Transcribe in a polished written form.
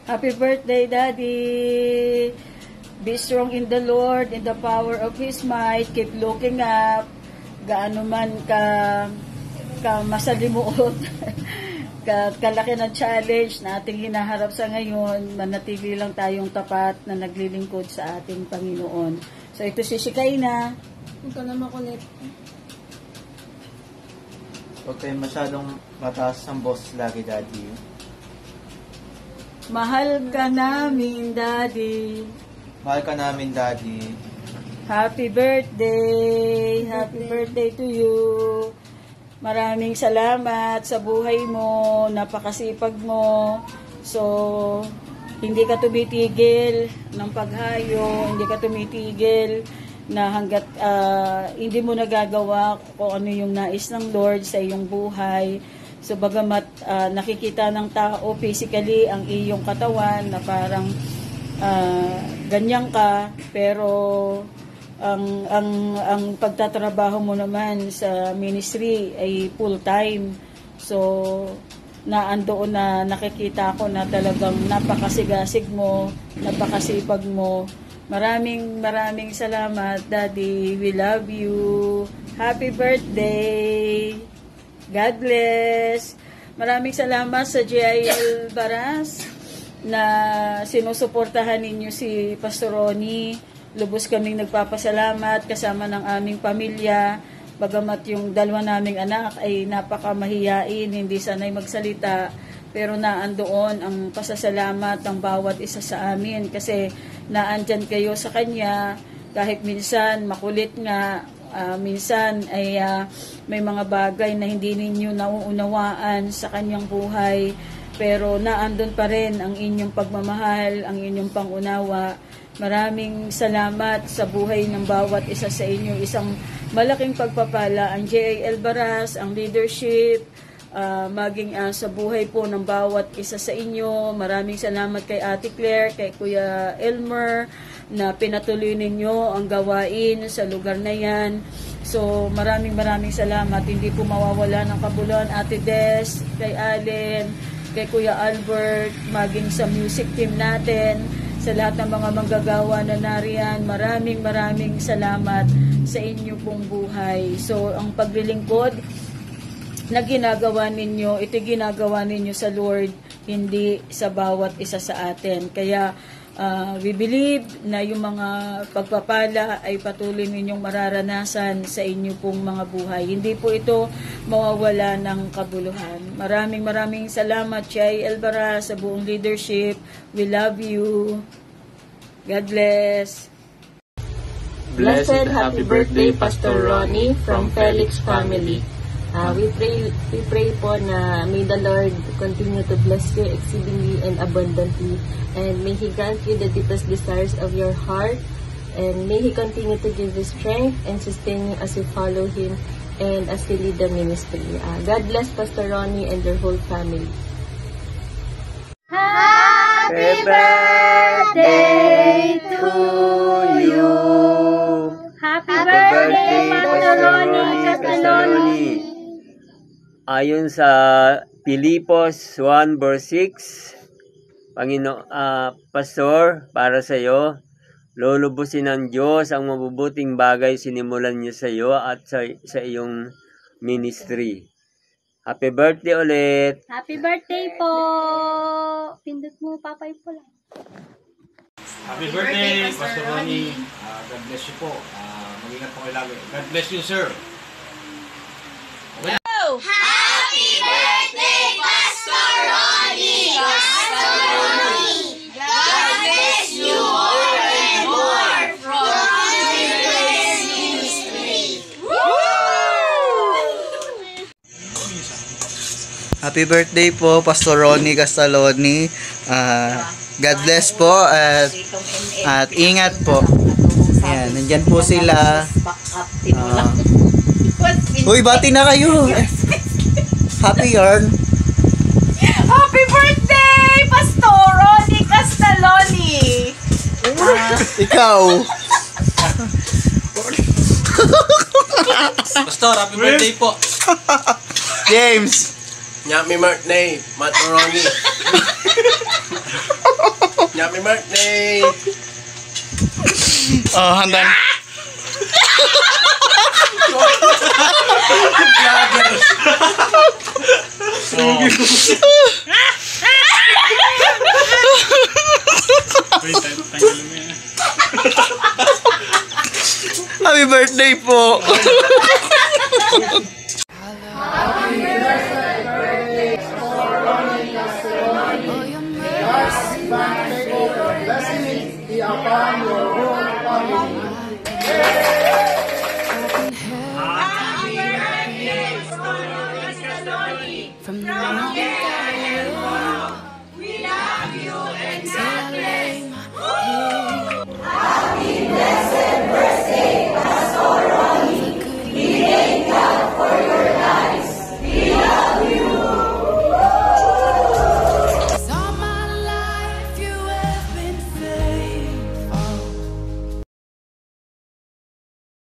Happy birthday, Daddy! Be strong in the Lord, in the power of His might. Keep looking up. Gaano man ka masalimuot, kalaki ng challenge na ating hinaharap sa ngayon, manatili lang tayong tapat na naglilingkod sa ating Panginoon. So, ito si Shikaina. Ito na makulit. Huwag kayong masyadong mataas ang boss lagi, Daddy. Mahal ka namin, Daddy. Mahal ka namin, Daddy. Happy birthday! Happy birthday to you! Maraming salamat sa buhay mo, napakasipag mo. So, hindi ka tumitigil ng paghayo, hindi ka tumitigil na hanggat hindi mo nagagawa kung ano yung nais ng Lord sa iyong buhay. So, bagamat nakikita ng tao physically ang iyong katawan na parang ganyan ka, pero ang pagtatrabaho mo naman sa ministry ay full time. So naandoon na nakikita ko na talagang napakasigasig mo, napakasipag mo. Maraming salamat, Daddy. We love you. Happy birthday. God bless. Maraming salamat sa JIL Baras na sinusuportahan ninyo si Pastor Ronnie. Lubos kaming nagpapasalamat kasama ng aming pamilya. Bagamat yung dalawa naming anak ay napakamahiyain, hindi sanay magsalita, pero naandoon ang pasasalamat ng bawat isa sa amin kasi naandyan kayo sa kanya kahit minsan makulit nga, minsan ay may mga bagay na hindi ninyo nauunawaan sa kanyang buhay, pero naandun pa rin ang inyong pagmamahal, ang inyong pangunawa. Maraming salamat sa buhay ng bawat isa sa inyo. Isang malaking pagpapala ang JIL Baras, ang leadership, maging sa buhay po ng bawat isa sa inyo. Maraming salamat kay Ate Claire, kay Kuya Elmer, na pinatuloy ninyo ang gawain sa lugar na yan. So, maraming salamat. Hindi po mawawala ng kabuluhan, Ate Des, kay Allen, kay Kuya Albert, maging sa music team natin, sa lahat ng mga manggagawa na nariyan. Maraming salamat sa inyo pong buhay. So, ang paglilingkod na ginagawa ninyo, ito ginagawa ninyo sa Lord, hindi sa bawat isa sa atin. Kaya, we believe na yung mga pagpapala ay patuloy ninyong mararanasan sa inyo pong mga buhay. Hindi po ito mawawala ng kabuluhan. Maraming salamat, JIL Baras, sa buong leadership. We love you. God bless. Blessed happy birthday, Pastor Ronnie from Felix family. We pray po na may the Lord continue to bless you exceedingly and abundantly, and may He grant you the deepest desires of your heart, and may He continue to give you strength and sustain you as you follow Him and as you lead the ministry. God bless Pastor Ronnie and your whole family. Happy birthday to you. Happy birthday, Pastor Ronnie Castelloni. Ayon sa Pilipos 1 verse 6, Pastor, para sa iyo, lulubusin ng Diyos ang mabubuting bagay sinimulan niya sa iyo at sa iyong ministry. Happy birthday ulit! Happy birthday po! Pindot mo, papay po lang. Happy birthday, Pastor Ronnie. God bless you po. Mag-ingat po kayo lagi. God bless you, sir. Happy birthday, Pastor Ronnie! God bless you more and more from Children's Ministry. Happy birthday po, Pastor Ronnie Castelloni. God bless po at ingat po. Ayan, nandyan po sila. Uy, bati na kayo. Happy yarn. Happy birthday, Pastor Ronnie Castelloni! Ikaw. Pastor, happy birthday po. James. Happy birthday, Pastor Ronnie. Happy birthday! Oh, handa na. Happy birthday po.